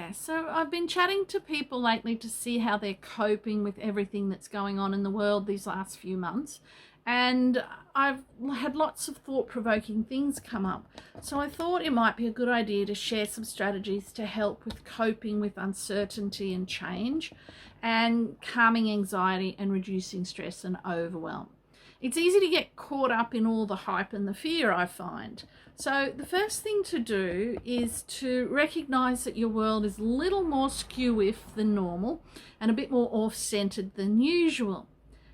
Yeah, so I've been chatting to people lately to see how they're coping with everything that's going on in the world these last few months. And I've had lots of thought provoking things come up. So I thought it might be a good idea to share some strategies to help with coping with uncertainty and change and calming anxiety and reducing stress and overwhelm. It's easy to get caught up in all the hype and the fear, I find. So the first thing to do is to recognize that your world is a little more skew-if than normal and a bit more off-centered than usual.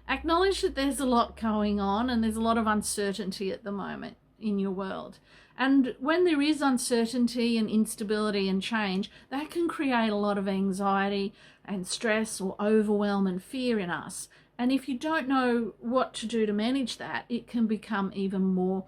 Acknowledge that there's a lot going on and there's a lot of uncertainty at the moment in your world. And when there is uncertainty and instability and change, that can create a lot of anxiety and stress or overwhelm and fear in us. And if you don't know what to do to manage that, it can become even more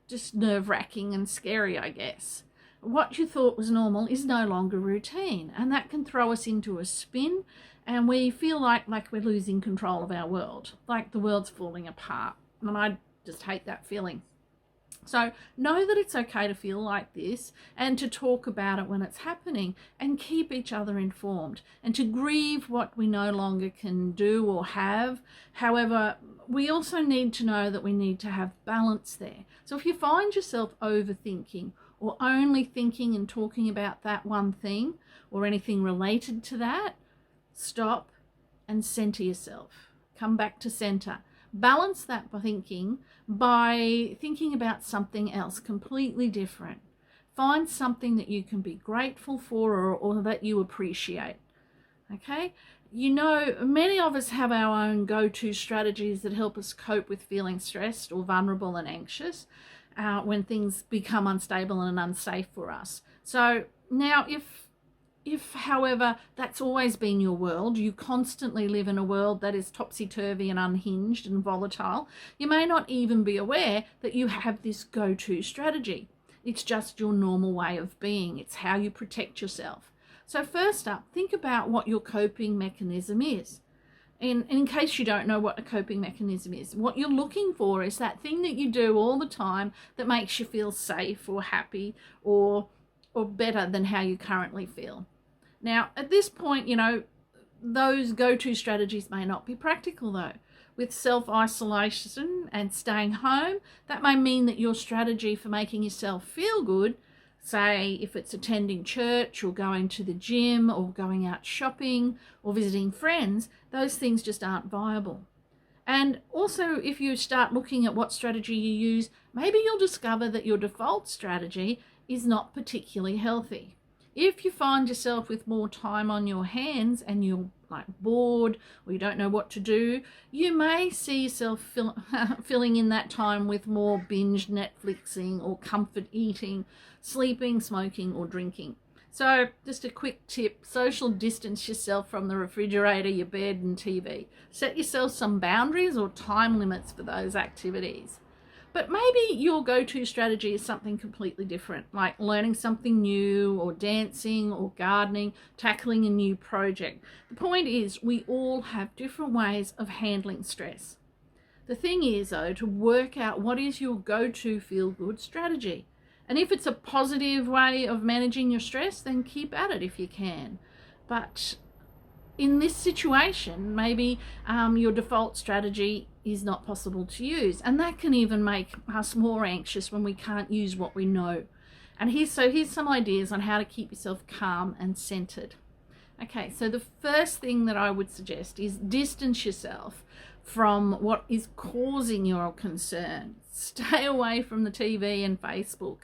just nerve-wracking and scary, I guess. What you thought was normal is no longer routine, and that can throw us into a spin, and we feel like we're losing control of our world, like the world's falling apart. And I just hate that feeling. So know that it's okay to feel like this and to talk about it when it's happening and keep each other informed and to grieve what we no longer can do or have. However, we also need to know that we need to have balance there. So if you find yourself overthinking or only thinking and talking about that one thing or anything related to that, stop and center yourself. Come back to center. Balance that by thinking about something else completely different. Find something that you can be grateful for or that you appreciate. Okay? You know, many of us have our own go-to strategies that help us cope with feeling stressed or vulnerable and anxious when things become unstable and unsafe for us. So now if, however, that's always been your world, you constantly live in a world that is topsy-turvy and unhinged and volatile, you may not even be aware that you have this go-to strategy. It's just your normal way of being. It's how you protect yourself. So first up, think about what your coping mechanism is. In case you don't know what a coping mechanism is, what you're looking for is that thing that you do all the time that makes you feel safe or happy or better than how you currently feel. Now, at this point, you know, those go-to strategies may not be practical though. With self-isolation and staying home, that may mean that your strategy for making yourself feel good, say if it's attending church or going to the gym or going out shopping or visiting friends, those things just aren't viable. And also, if you start looking at what strategy you use, maybe you'll discover that your default strategy is not particularly healthy. If you find yourself with more time on your hands and you're bored or you don't know what to do, you may see yourself filling in that time with more binge Netflixing or comfort eating, sleeping, smoking or drinking. So just a quick tip, social distance yourself from the refrigerator, your bed and TV. Set yourself some boundaries or time limits for those activities. But maybe your go-to strategy is something completely different, like learning something new or dancing or gardening, tackling a new project. The point is, we all have different ways of handling stress. The thing is, though, to work out what is your go-to feel-good strategy. And if it's a positive way of managing your stress, then keep at it if you can. But in this situation, maybe your default strategy is not possible to use, and that can even make us more anxious when we can't use what we know. And here's some ideas on how to keep yourself calm and centered. Okay, so the first thing that I would suggest is distance yourself from what is causing your concern. Stay away from the TV and Facebook.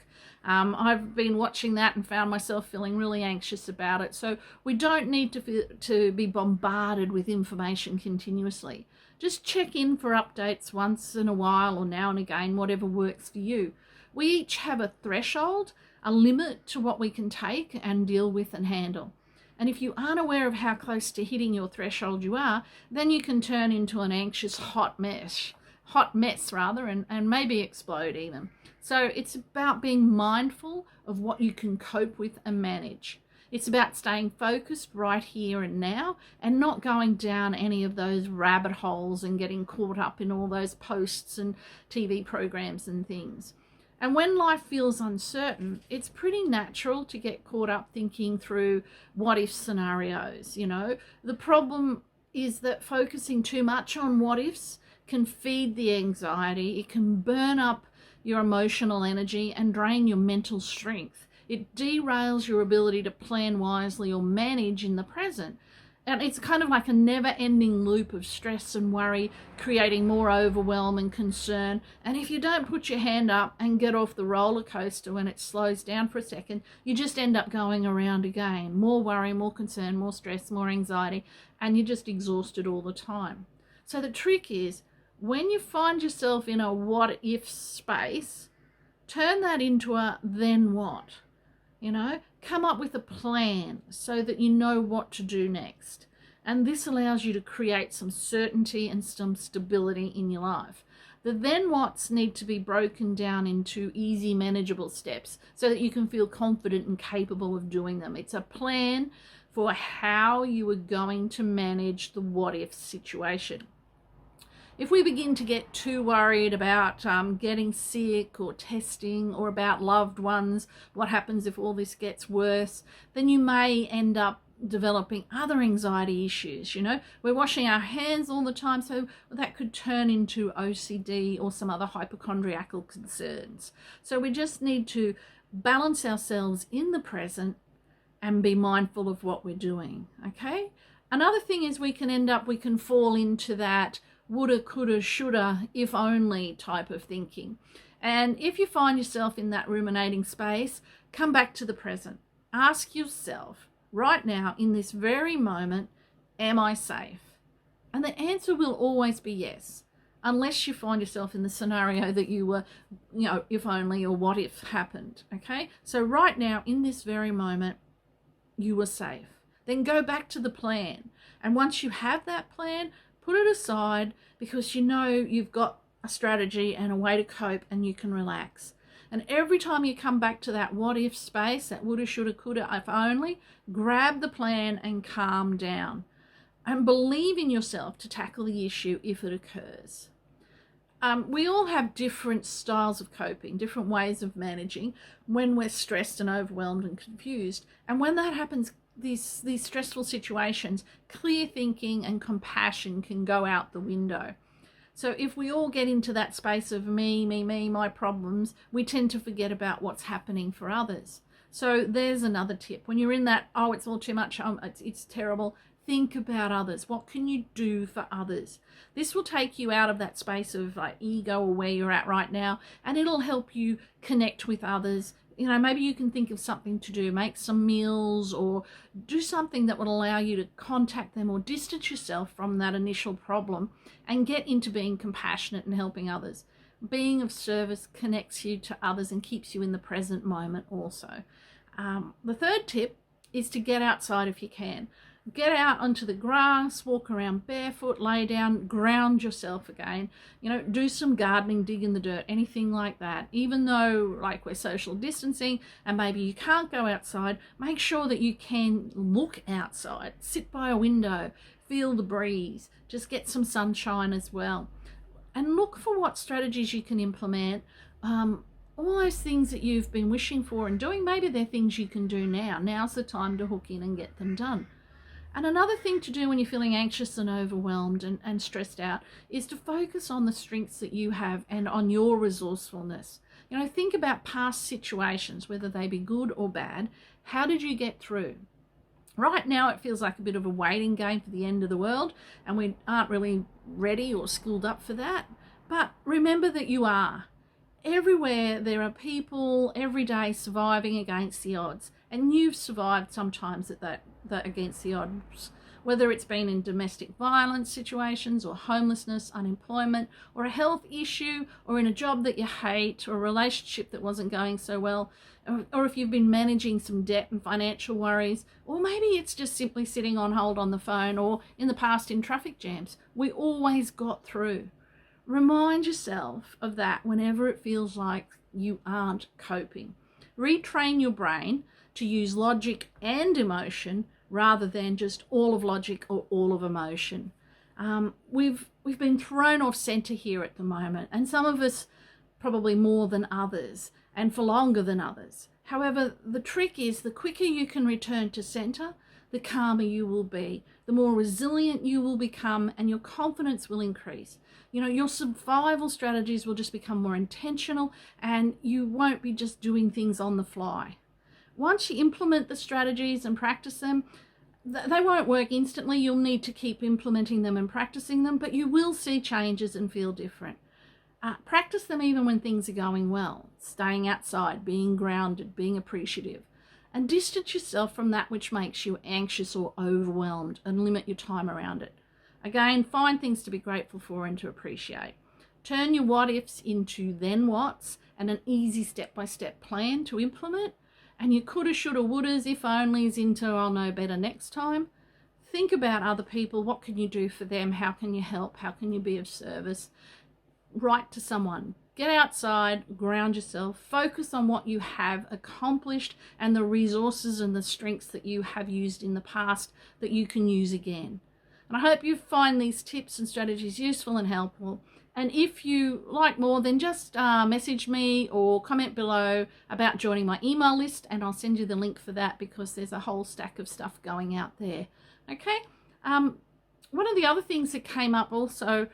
I've been watching that and found myself feeling really anxious about it. So we don't need to be bombarded with information continuously. Just check in for updates once in a while or now and again, whatever works for you. We each have a threshold, a limit to what we can take and deal with and handle. And if you aren't aware of how close to hitting your threshold you are, then you can turn into an anxious hot mess and maybe explode even. So it's about being mindful of what you can cope with and manage. It's about staying focused right here and now and not going down any of those rabbit holes and getting caught up in all those posts and TV programs and things. And when life feels uncertain, it's pretty natural to get caught up thinking through what if scenarios. The problem is that focusing too much on what ifs can feed the anxiety. It can burn up your emotional energy and drain your mental strength. It derails your ability to plan wisely or manage in the present. And it's kind of like a never-ending loop of stress and worry, creating more overwhelm and concern. And if you don't put your hand up and get off the roller coaster when it slows down for a second, you just end up going around again. More worry, more concern, more stress, more anxiety, and you're just exhausted all the time. So the trick is, when you find yourself in a what-if space, turn that into a then what? Come up with a plan so that you know what to do next. And this allows you to create some certainty and some stability in your life. The then whats need to be broken down into easy, manageable steps so that you can feel confident and capable of doing them. It's a plan for how you are going to manage the what if situation. If we begin to get too worried about getting sick or testing, or about loved ones, what happens if all this gets worse, then you may end up developing other anxiety issues. We're washing our hands all the time, so that could turn into OCD or some other hypochondriacal concerns. So we just need to balance ourselves in the present and be mindful of what we're doing. Okay. Another thing is we can fall into that woulda, coulda, shoulda, if only type of thinking. And if you find yourself in that ruminating space, come back to the present. Ask yourself right now, in this very moment, am I safe? And the answer will always be yes, unless you find yourself in the scenario that you were, if only or what if happened. Okay. So right now, in this very moment, you were safe. Then go back to the plan. And once you have that plan, put it aside, because you've got a strategy and a way to cope, and you can relax. And every time you come back to that what if space, that woulda, shoulda, coulda, if only, grab the plan and calm down. And believe in yourself to tackle the issue if it occurs. We all have different styles of coping, different ways of managing when we're stressed and overwhelmed and confused. And when that happens, these stressful situations, clear thinking and compassion can go out the window. So if we all get into that space of me, my problems, we tend to forget about what's happening for others. So there's another tip. When you're in that, it's all too much, it's terrible, think about others. What can you do for others? This will take you out of that space of ego or where you're at right now, and it'll help you connect with others. Maybe you can think of something to do, make some meals, or do something that would allow you to contact them or distance yourself from that initial problem and get into being compassionate and helping others. Being of service connects you to others and keeps you in the present moment also. The third tip is to get outside if you can. Get out onto the grass, walk around barefoot, lay down, ground yourself again. Do some gardening, dig in the dirt, anything like that. Even though we're social distancing and maybe you can't go outside, make sure that you can look outside, sit by a window, feel the breeze, just get some sunshine as well. And look for what strategies you can implement. All those things that you've been wishing for and doing, maybe they're things you can do now. Now's the time to hook in and get them done. And another thing to do when you're feeling anxious and overwhelmed and stressed out is to focus on the strengths that you have and on your resourcefulness. Think about past situations, whether they be good or bad. How did you get through? Right now, it feels like a bit of a waiting game for the end of the world, and we aren't really ready or skilled up for that. But remember that you are. Everywhere there are people every day surviving against the odds, and you've survived sometimes at that against the odds, whether it's been in domestic violence situations or homelessness, unemployment, or a health issue, or in a job that you hate, or a relationship that wasn't going so well, or if you've been managing some debt and financial worries, or maybe it's just simply sitting on hold on the phone, or in the past in traffic jams. We always got through. Remind yourself of that whenever it feels like you aren't coping. Retrain your brain to use logic and emotion rather than just all of logic or all of emotion. We've been thrown off center here at the moment, and some of us probably more than others and for longer than others. However, the trick is the quicker you can return to center, the calmer you will be, the more resilient you will become, and your confidence will increase. You know, your survival strategies will just become more intentional, and you won't be just doing things on the fly. Once you implement the strategies and practice them, they won't work instantly. You'll need to keep implementing them and practicing them, but you will see changes and feel different. Practice them even when things are going well, staying outside, being grounded, being appreciative, and distance yourself from that which makes you anxious or overwhelmed and limit your time around it. Again, find things to be grateful for and to appreciate. Turn your what ifs into then whats and an easy step-by-step plan to implement, and your coulda, shoulda, wouldas, if onlys into I'll know better next time. Think about other people. What can you do for them? How can you help? How can you be of service? Write to someone. Get outside, ground yourself, focus on what you have accomplished and the resources and the strengths that you have used in the past that you can use again. And I hope you find these tips and strategies useful and helpful. And if you like more, then just message me or comment below about joining my email list, and I'll send you the link for that because there's a whole stack of stuff going out there. Okay. One of the other things that came up also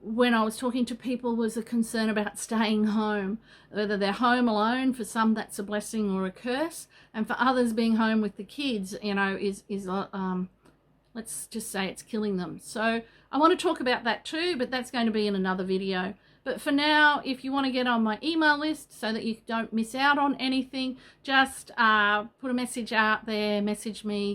when I was talking to people was a concern about staying home, whether they're home alone. For some, that's a blessing or a curse, and for others, being home with the kids, you know, is let's just say it's killing them. So I want to talk about that too, but that's going to be in another video. But for now, if you want to get on my email list so that you don't miss out on anything, just put a message out there, message me,